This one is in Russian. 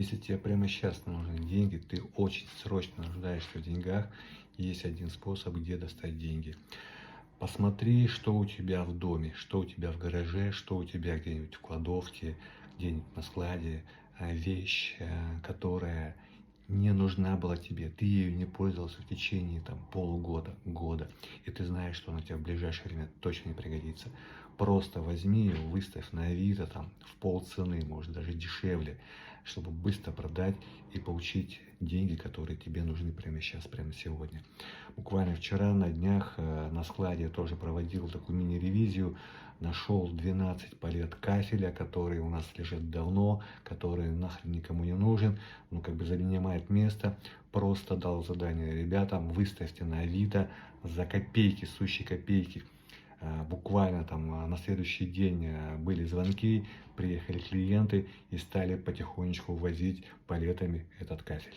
Если тебе прямо сейчас нужны деньги, ты очень срочно нуждаешься в деньгах, есть один способ, где достать деньги. Посмотри, что у тебя в доме, что у тебя в гараже, что у тебя где-нибудь в кладовке, где-нибудь на складе. Вещь, которая не нужна была тебе, ты ею не пользовался в течение полугода, года, и ты знаешь, что она тебе в ближайшее время точно не пригодится. Просто возьми ее, выставь на Авито в полцены, может даже дешевле, чтобы быстро продать и получить деньги, которые тебе нужны прямо сейчас, прямо сегодня. Буквально вчера на днях на складе я тоже проводил такую мини-ревизию, нашел 12 палет кафеля, которые у нас лежат давно, которые нахрен никому не нужен, ну как бы занимает место. Просто дал задание ребятам: выставьте на Авито за копейки, сущие копейки. Буквально на следующий день были звонки, приехали клиенты и стали потихонечку возить палетами этот кафель.